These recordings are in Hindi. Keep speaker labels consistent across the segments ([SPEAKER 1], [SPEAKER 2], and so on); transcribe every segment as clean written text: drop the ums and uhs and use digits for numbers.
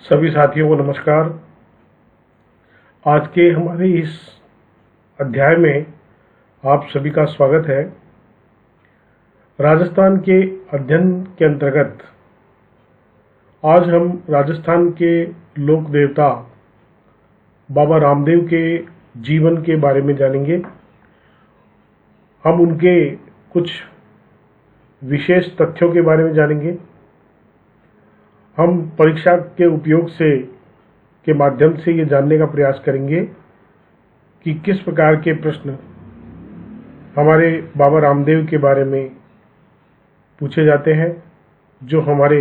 [SPEAKER 1] सभी साथियों को नमस्कार। आज के हमारे इस अध्याय में आप सभी का स्वागत है। राजस्थान के अध्ययन के अंतर्गत आज हम राजस्थान के लोक देवता बाबा रामदेव के जीवन के बारे में जानेंगे। हम उनके कुछ विशेष तथ्यों के बारे में जानेंगे। हम परीक्षा के उपयोग के माध्यम से ये जानने का प्रयास करेंगे कि किस प्रकार के प्रश्न हमारे बाबा रामदेव के बारे में पूछे जाते हैं, जो हमारे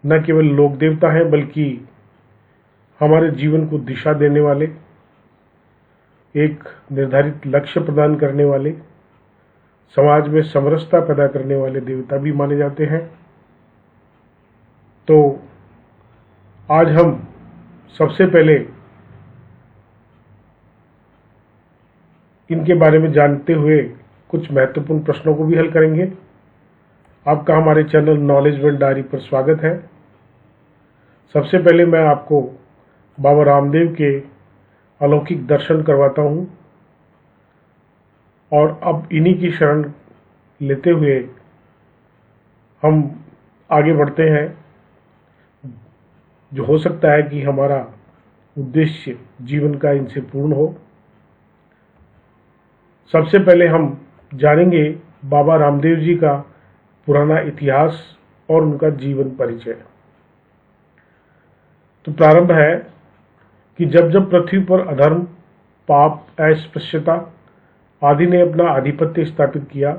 [SPEAKER 1] न केवल लोक देवता हैं बल्कि हमारे जीवन को दिशा देने वाले, एक निर्धारित लक्ष्य प्रदान करने वाले, समाज में समरसता पैदा करने वाले देवता भी माने जाते हैं। तो आज हम सबसे पहले इनके बारे में जानते हुए कुछ महत्वपूर्ण प्रश्नों को भी हल करेंगे। आपका हमारे चैनल नॉलेज वन डायरी पर स्वागत है। सबसे पहले मैं आपको बाबा रामदेव के अलौकिक दर्शन करवाता हूँ और अब इन्हीं की शरण लेते हुए हम आगे बढ़ते हैं। जो हो सकता है कि हमारा उद्देश्य जीवन का इनसे पूर्ण हो। सबसे पहले हम जानेंगे बाबा रामदेव जी का पुराना इतिहास और उनका जीवन परिचय। तो प्रारंभ है कि जब पृथ्वी पर अधर्म, पाप, अस्पृश्यता आदि ने अपना आधिपत्य स्थापित किया,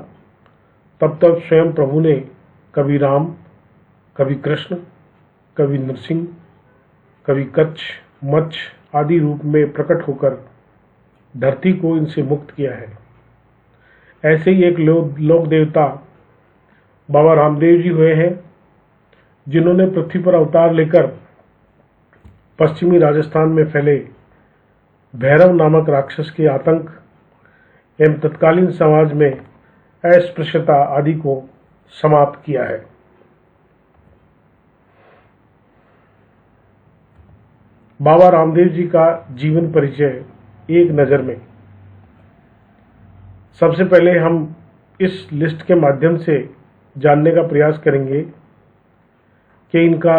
[SPEAKER 1] तब स्वयं प्रभु ने कभी राम, कभी कृष्ण, कभी नरसिंह, कभी कच्छ, मच्छ आदि रूप में प्रकट होकर धरती को इनसे मुक्त किया है। ऐसे ही एक लोक देवता बाबा रामदेव जी हुए हैं, जिन्होंने पृथ्वी पर अवतार लेकर पश्चिमी राजस्थान में फैले भैरव नामक राक्षस के आतंक एवं तत्कालीन समाज में अस्पृश्यता आदि को समाप्त किया है। बाबा रामदेव जी का जीवन परिचय एक नज़र में। सबसे पहले हम इस लिस्ट के माध्यम से जानने का प्रयास करेंगे कि इनका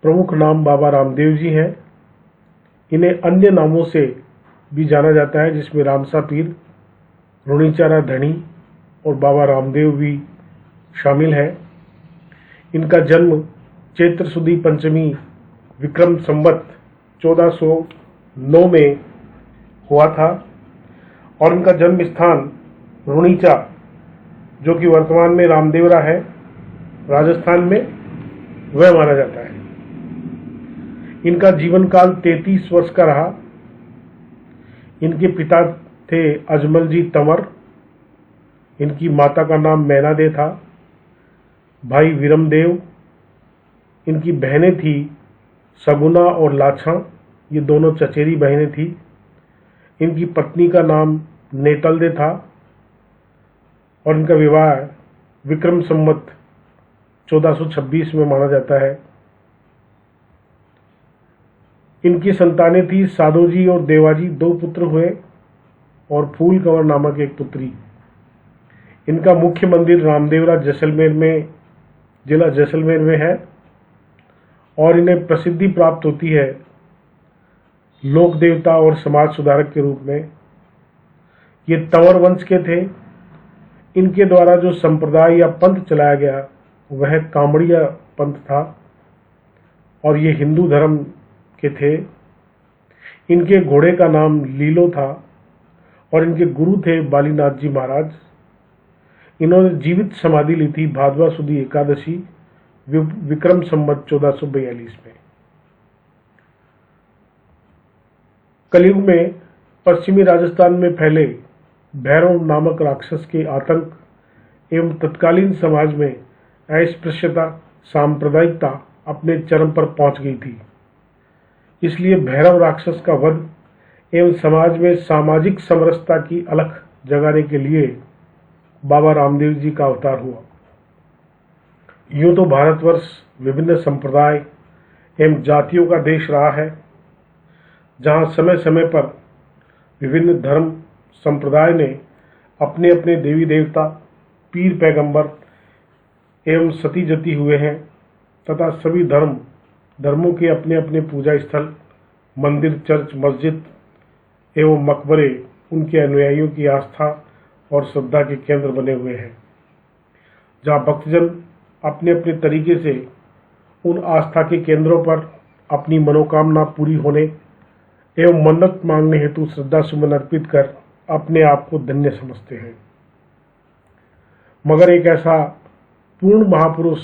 [SPEAKER 1] प्रमुख नाम बाबा रामदेव जी हैं। इन्हें अन्य नामों से भी जाना जाता है, जिसमें रामसा पीर, रुणीचारा धणी और बाबा रामदेव भी शामिल है। इनका जन्म चैत्र सुदी पंचमी विक्रम संवत 1409 में हुआ था और इनका जन्म स्थान रुणीचा, जो कि वर्तमान में रामदेवरा है, राजस्थान में, वह माना जाता है। इनका जीवन काल 33 वर्ष का रहा। इनके पिता थे अजमल जी तंवर। इनकी माता का नाम मैना दे था। भाई विरमदेव। इनकी बहनें थी सगुना और लाछा, ये दोनों चचेरी बहनें थी। इनकी पत्नी का नाम नेतलदे था और इनका विवाह विक्रम संवत 1426 में माना जाता है। इनकी संतानें थी सादोजी और देवाजी, 2 पुत्र हुए, और फूल कंवर नामक एक पुत्री। इनका मुख्य मंदिर रामदेवरा जैसलमेर में, जिला जैसलमेर में है और इन्हें प्रसिद्धि प्राप्त होती है लोक देवता और समाज सुधारक के रूप में। ये तंवर वंश के थे। इनके द्वारा जो संप्रदाय या पंथ चलाया गया वह कामड़िया पंथ था और ये हिंदू धर्म के थे। इनके घोड़े का नाम लीलो था और इनके गुरु थे बालीनाथ जी महाराज। इन्होंने जीवित समाधि ली थी भादवा सुदी एकादशी विक्रम संवत 1442 में। कलयुग में पश्चिमी राजस्थान में फैले भैरव नामक राक्षस के आतंक एवं तत्कालीन समाज में अस्पृश्यता, सांप्रदायिकता अपने चरम पर पहुंच गई थी। इसलिए भैरव राक्षस का वध एवं समाज में सामाजिक समरसता की अलख जगाने के लिए बाबा रामदेव जी का अवतार हुआ। यूं तो भारतवर्ष विभिन्न संप्रदाय, एवं जातियों का देश रहा है, जहाँ समय समय पर विभिन्न धर्म संप्रदाय ने अपने अपने देवी देवता, पीर पैगंबर एवं सती जती हुए हैं तथा सभी धर्मों के अपने अपने पूजा स्थल, मंदिर, चर्च, मस्जिद एवं मकबरे उनके अनुयायियों की आस्था और श्रद्धा के केंद्र बने हुए हैं, जहाँ भक्तजन अपने अपने तरीके से उन आस्था के केंद्रों पर अपनी मनोकामना पूरी होने एवं मन्नत मांगने हेतु श्रद्धा सुमन अर्पित कर अपने आप को धन्य समझते हैं। मगर एक ऐसा पूर्ण महापुरुष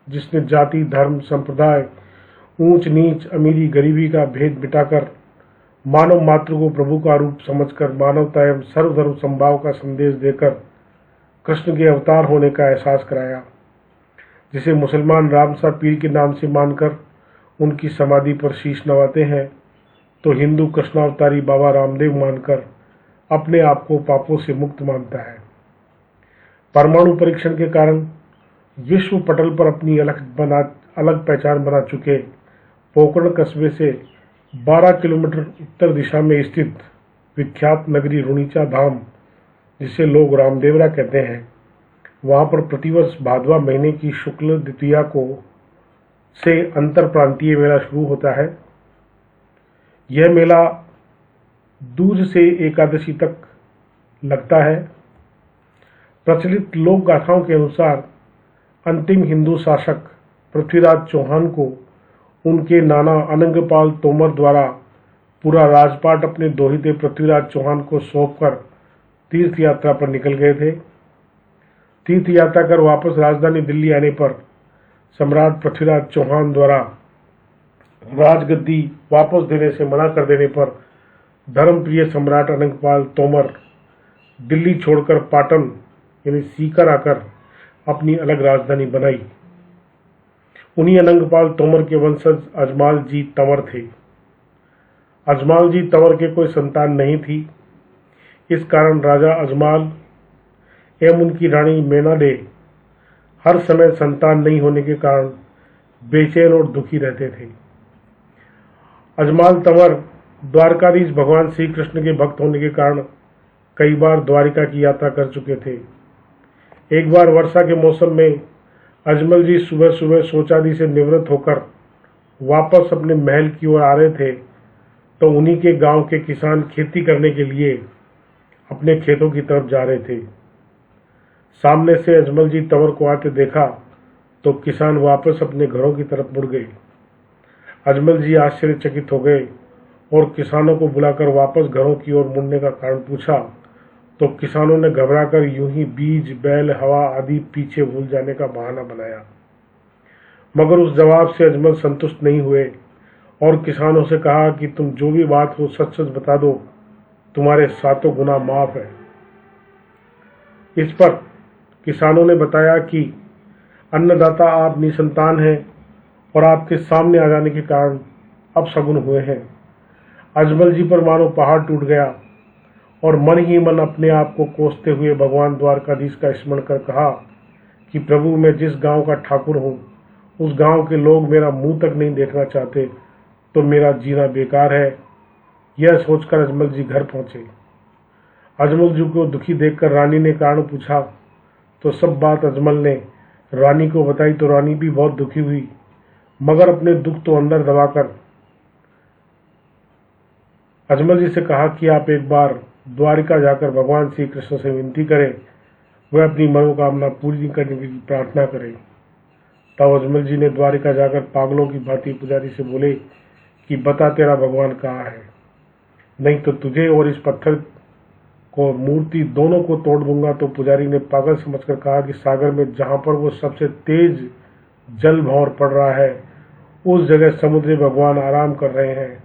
[SPEAKER 1] जिसने जाति, धर्म, संप्रदाय, ऊंच नीच, अमीरी गरीबी का भेद मिटाकर मानव मात्र को प्रभु का रूप समझकर मानवता एवं सर्वधर्म संभाव का संदेश देकर कृष्ण के अवतार होने का एहसास कराया, जिसे मुसलमान रामसा पीर के नाम से मानकर उनकी समाधि पर शीश नवाते हैं, तो हिंदू कृष्णावतारी बाबा रामदेव मानकर अपने आप को पापों से मुक्त मानता है। परमाणु परीक्षण के कारण विश्व पटल पर अपनी अलग पहचान बना चुके पोकरण कस्बे से 12 किलोमीटर उत्तर दिशा में स्थित विख्यात नगरी रुणीचा धाम, जिसे लोग रामदेवरा कहते हैं, वहां पर प्रतिवर्ष भादवा महीने की शुक्ल द्वितीया को से अंतर प्रांतीय मेला शुरू होता है। यह मेला दूज से एकादशी तक लगता है। प्रचलित लोक गाथाओं के अनुसार अंतिम हिंदू शासक पृथ्वीराज चौहान को उनके नाना अनंगपाल तोमर द्वारा पूरा राजपाट अपने दोहिते पृथ्वीराज चौहान को सौंपकर तीर्थ यात्रा पर निकल गए थे। तीर्थ यात्रा कर वापस राजधानी दिल्ली आने पर सम्राट पृथ्वीराज चौहान द्वारा राजगद्दी वापस देने से मना कर देने पर धर्मप्रिय सम्राट अनंगपाल तोमर दिल्ली छोड़कर पाटन यानी सीकर आकर अपनी अलग राजधानी बनाई। उन्हीं अनंगपाल तोमर के वंशज अजमाल जी तंवर थे। अजमाल जी तंवर के कोई संतान नहीं थी। इस कारण राजा अजमाल एवं उनकी रानी मेनाडे हर समय संतान नहीं होने के कारण बेचैन और दुखी रहते थे। अजमाल तंवर द्वारकाधीश भगवान श्री कृष्ण के भक्त होने के कारण कई बार द्वारिका की यात्रा कर चुके थे। एक बार वर्षा के मौसम में अजमल जी सुबह सुबह शौचादि से निवृत्त होकर वापस अपने महल की ओर आ रहे थे, तो उन्हीं के गांव के किसान खेती करने के लिए अपने खेतों की तरफ जा रहे थे। सामने से अजमल जी तंवर को आते देखा तो किसान वापस अपने घरों की तरफ मुड़ गए। अजमल जी आश्चर्यचकित हो गए और किसानों को बुलाकर वापस घरों की ओर मुड़ने का कारण पूछा, तो किसानों ने घबराकर यूं ही बीज, बैल, हवा आदि पीछे भूल जाने का बहाना बनाया। मगर उस जवाब से अजमल संतुष्ट नहीं हुए और किसानों से कहा कि तुम जो भी बात हो सच सच बता दो, तुम्हारे 7 गुना माफ है। इस पर किसानों ने बताया कि अन्नदाता आप निसंतान हैं और आपके सामने आ जाने के कारण अपशगुन हुए हैं। अजमल जी पर मानो पहाड़ टूट गया और मन ही मन अपने आप को कोसते हुए भगवान द्वारकाधीश का स्मरण कर कहा कि प्रभु, मैं जिस गांव का ठाकुर हूँ उस गांव के लोग मेरा मुंह तक नहीं देखना चाहते, तो मेरा जीना बेकार है। यह सोचकर अजमल जी घर पहुंचे। अजमल जी को दुखी देखकर रानी ने कारण पूछा, तो सब बात अजमल ने रानी को बताई, तो रानी भी बहुत दुखी हुई, मगर अपने दुख तो अंदर दबाकर अजमल जी से कहा कि आप एक बार द्वारिका जाकर भगवान श्री कृष्ण से विनती करें, वह अपनी मनोकामना पूरी करने की प्रार्थना करें। तब अजमल जी ने द्वारिका जाकर पागलों की भांति पुजारी से बोले कि बता तेरा भगवान कहाँ है, नहीं तो तुझे और इस पत्थर को मूर्ति दोनों को तोड़ दूंगा। तो पुजारी ने पागल समझकर कहा कि सागर में जहाँ पर वो सबसे तेज जल भंवर पड़ रहा है उस जगह समुद्री भगवान आराम कर रहे हैं।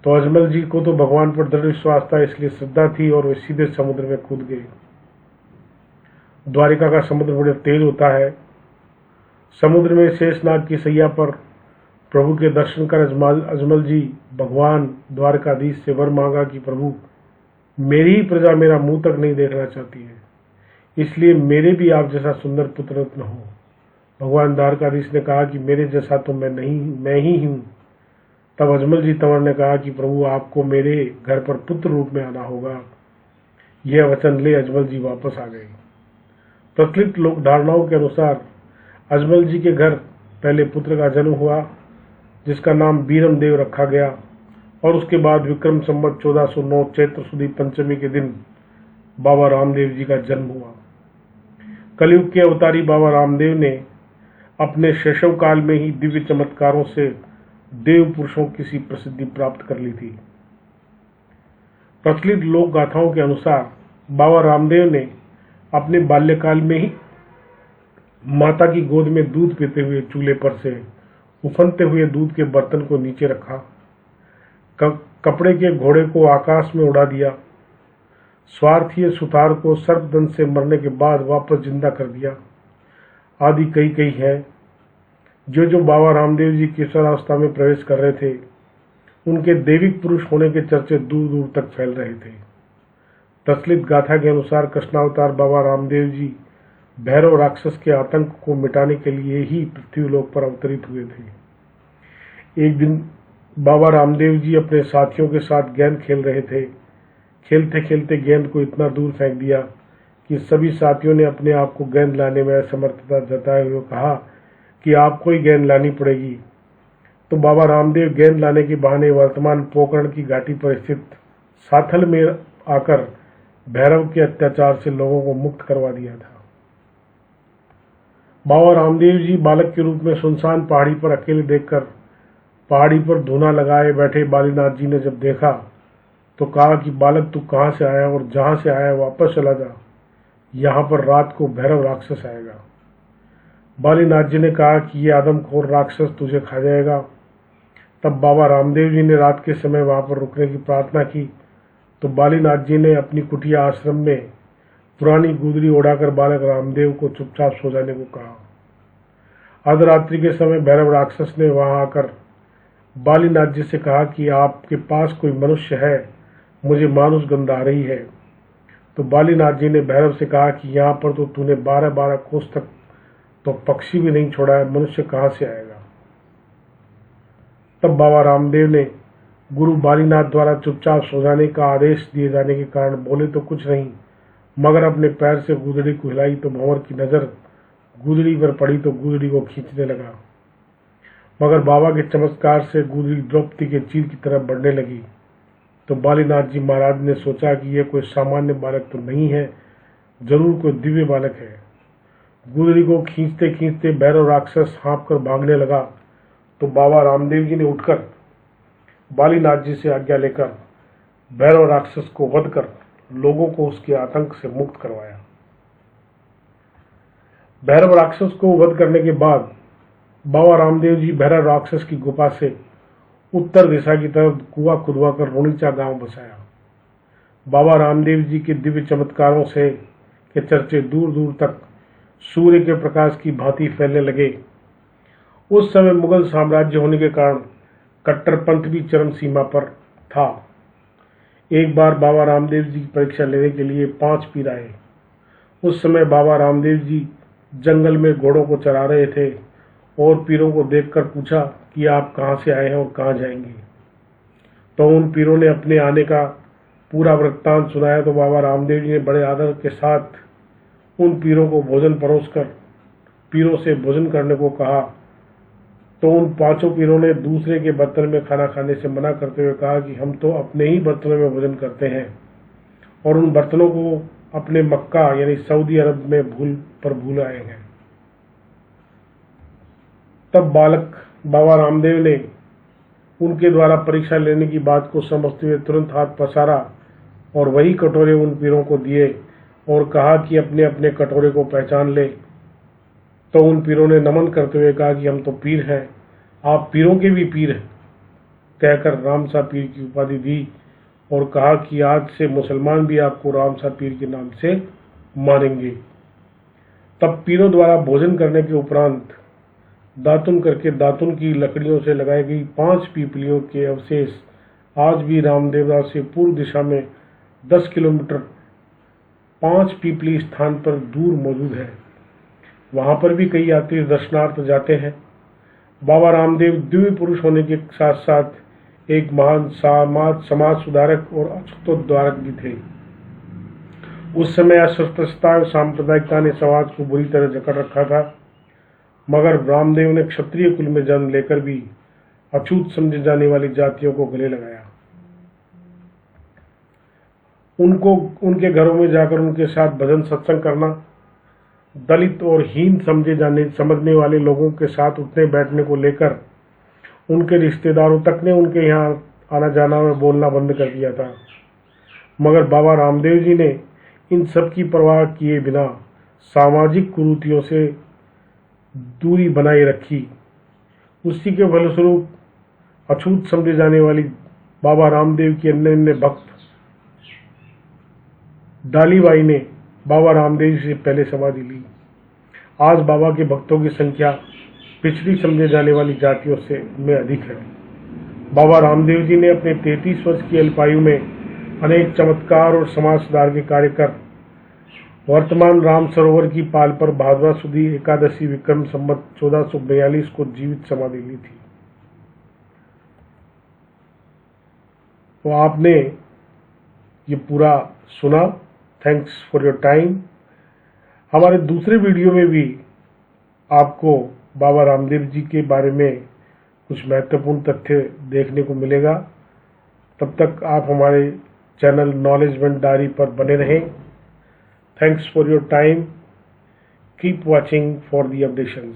[SPEAKER 1] तो अजमल जी को तो भगवान पर दृढ़ विश्वास था, इसलिए श्रद्धा थी और वे सीधे समुद्र में कूद गए। द्वारिका का समुद्र बड़े तेज होता है। समुद्र में शेषनाग की सैया पर प्रभु के दर्शन कर अजमल जी भगवान द्वारकाधीश से वर मांगा कि प्रभु, मेरी ही प्रजा मेरा मुंह तक नहीं देखना चाहती है, इसलिए मेरे भी आप जैसा सुंदर पुत्र न हो। भगवान द्वारकाधीश ने कहा कि मेरे जैसा तो मैं नहीं, मैं ही हूँ। तब अजमल जी तंवर ने कहा कि प्रभु आपको मेरे घर पर पुत्र रूप में आना होगा। यह वचन ले अजमल जी वापस आ गए। प्रचलित लोक धारणाओं के अनुसार अजमल जी के घर पहले पुत्र का जन्म हुआ जिसका नाम बीरम देव रखा गया और उसके बाद विक्रम संवत 1409 चैत्र सुदी पंचमी के दिन बाबा रामदेव जी का जन्म हुआ। कलयुग के अवतारी बाबा रामदेव ने अपने शैशव काल में ही दिव्य चमत्कारों से देव पुरुषों की सी प्रसिद्धि प्राप्त कर ली थी। प्रचलित लोक गाथाओं के अनुसार बाबा रामदेव ने अपने बाल्यकाल में ही माता की गोद में दूध पीते हुए चूल्हे पर से उफनते हुए दूध के बर्तन को नीचे रखा, कपड़े के घोड़े को आकाश में उड़ा दिया, स्वार्थी सुतार को सर्पदंश से मरने के बाद वापस जिंदा कर दिया आदि कई कई है। जो बाबा रामदेव जी किशोरावस्था में प्रवेश कर रहे थे उनके दैविक पुरुष होने के चर्चे दूर दूर तक फैल रहे थे। प्रचलित गाथा के अनुसार कृष्णावतार बाबा रामदेव जी भैरव राक्षस के आतंक को मिटाने के लिए ही पृथ्वीलोक पर अवतरित हुए थे। एक दिन बाबा रामदेव जी अपने साथियों के साथ गेंद खेल रहे थे। खेलते खेलते गेंद को इतना दूर फेंक दिया कि सभी साथियों ने अपने आप को गेंद लाने में असमर्थता जताए हुए कहा कि आपको ही गेंद लानी पड़ेगी। तो बाबा रामदेव गेंद लाने के बहाने वर्तमान पोकरण की घाटी पर स्थित साथल में आकर भैरव के अत्याचार से लोगों को मुक्त करवा दिया था। बाबा रामदेव जी बालक के रूप में सुनसान पहाड़ी पर अकेले देखकर पहाड़ी पर धूना लगाए बैठे बालीनाथ जी ने जब देखा तो कहा कि बालक तू कहाँ से आया और जहाँ से आया वापस चला जा, यहाँ पर रात को भैरव राक्षस आएगा। बालीनाथ जी ने कहा कि ये आदमखोर राक्षस तुझे खा जाएगा। तब बाबा रामदेव जी ने रात के समय वहाँ पर रुकने की प्रार्थना की तो बालीनाथ जी ने अपनी कुटिया आश्रम में पुरानी गुदड़ी ओढ़ाकर बालक रामदेव को चुपचाप सो जाने को कहा। अर्धरात्रि के समय भैरव राक्षस ने वहां आकर बालीनाथ जी से कहा कि आपके पास कोई मनुष्य है, मुझे मानुष गंध आ रही है। तो बालीनाथ जी ने भैरव से कहा कि यहाँ पर तो तूने 12-12 कोस तक तो पक्षी भी नहीं छोड़ा है, मनुष्य कहाँ से आएगा। तब बाबा रामदेव ने गुरु बालीनाथ द्वारा चुपचाप सो जाने का आदेश दिए जाने के कारण बोले तो कुछ नहीं, मगर अपने पैर से गुदड़ी को हिलाई तो भंवर की नजर गुदड़ी पर पड़ी तो गुदड़ी को खींचने लगा, मगर बाबा के चमत्कार से गुदड़ी द्रौपदी के चीर की तरफ बढ़ने लगी। तो बालीनाथ जी महाराज ने सोचा कि यह कोई सामान्य बालक तो नहीं है, जरूर कोई दिव्य बालक है। गुदड़ी को खींचते खींचते भैरव राक्षस हाँप कर भागने लगा तो बाबा रामदेव जी ने उठकर बालीनाथ जी से आज्ञा लेकर भैरव राक्षस को वध कर लोगों को उसके आतंक से मुक्त करवाया। भैरव राक्षस को वध करने के बाद बाबा रामदेव जी भैरव राक्षस की गुफा से उत्तर दिशा की तरफ कुआं खुदवाकर रोनीचा गांव बसाया। बाबा रामदेव जी के दिव्य चमत्कारों से के चर्चे दूर दूर तक सूर्य के प्रकाश की भांति फैलने लगे। उस समय मुगल साम्राज्य होने के कारण कट्टरपंथ भी चरम सीमा पर था। एक बार बाबा रामदेव जी की परीक्षा लेने के लिए 5 पीर आए। उस समय बाबा रामदेव जी जंगल में घोड़ों को चरा रहे थे और पीरों को देखकर पूछा कि आप कहाँ से आए हैं और कहाँ जाएंगे। तो उन पीरों ने अपने आने का पूरा वृत्तांत सुनाया तो बाबा रामदेव जी ने बड़े आदर के साथ उन पीरों को भोजन परोसकर पीरों से भोजन करने को कहा। तो उन 5 पीरों ने दूसरे के बर्तन में खाना खाने से मना करते हुए कहा कि हम तो अपने ही बर्तनों में भोजन करते हैं और उन बर्तनों को अपने मक्का यानी सऊदी अरब में भूल आए हैं। तब बालक बाबा रामदेव ने उनके द्वारा परीक्षा लेने की बात को समझते हुए तुरंत हाथ पसारा और वही कटोरे उन पीरों को दिए और कहा कि अपने अपने कटोरे को पहचान ले। तो उन पीरों ने नमन करते हुए कहा कि हम तो पीर हैं, आप पीरों के भी पीर हैं, कहकर रामसा पीर की उपाधि दी और कहा कि आज से मुसलमान भी आपको रामसा पीर के नाम से मानेंगे। तब पीरों द्वारा भोजन करने के उपरांत दातुन करके दातुन की लकड़ियों से लगाई गई 5 पीपलियों के अवशेष आज भी रामदेवरा से पूर्व दिशा में 10 किलोमीटर 5 पीपली स्थान पर दूर मौजूद है। वहाँ पर भी कई यात्री दर्शनार्थ जाते हैं। बाबा रामदेव दिव्य पुरुष होने के साथ साथ एक महान समाज सुधारक और अछूतोद्धारक भी थे। उस समय अस्पृश्यता और सांप्रदायिकता ने समाज को बुरी तरह जकड़ रखा था, मगर रामदेव ने क्षत्रिय कुल में जन्म लेकर भी अछूत समझे जाने वाली जातियों को गले लगाया। उनके घरों में जाकर उनके साथ भजन सत्संग करना, दलित और हीन समझने वाले लोगों के साथ उठने बैठने को लेकर उनके रिश्तेदारों तक ने उनके यहाँ आना जाना और बोलना बंद कर दिया था। मगर बाबा रामदेव जी ने इन सब की परवाह किए बिना सामाजिक कुरीतियों से दूरी बनाए रखी। उसी के फलस्वरूप अछूत समझे जाने वाली बाबा रामदेव की अन्य भक्त डालीबाई ने बाबा रामदेव जी से पहले समाधि ली। आज बाबा के भक्तों की संख्या पिछड़ी समझे जाने वाली जातियों में अधिक है। बाबा रामदेव जी ने अपने 33 वर्ष की अल्पायु में अनेक चमत्कार और समाज सुधार के कार्य कर वर्तमान राम सरोवर की पाल पर भाद्रवा सुदी एकादशी विक्रम संवत 1442 को जीवित समाधि ली थी। तो आपने ये पूरा सुना। Thanks for your time. हमारे दूसरे वीडियो में भी आपको बाबा रामदेव जी के बारे में कुछ महत्वपूर्ण तथ्य देखने को मिलेगा। तब तक आप हमारे चैनल नॉलेज भंडारी पर बने रहें। Thanks for your time. Keep watching for the updations.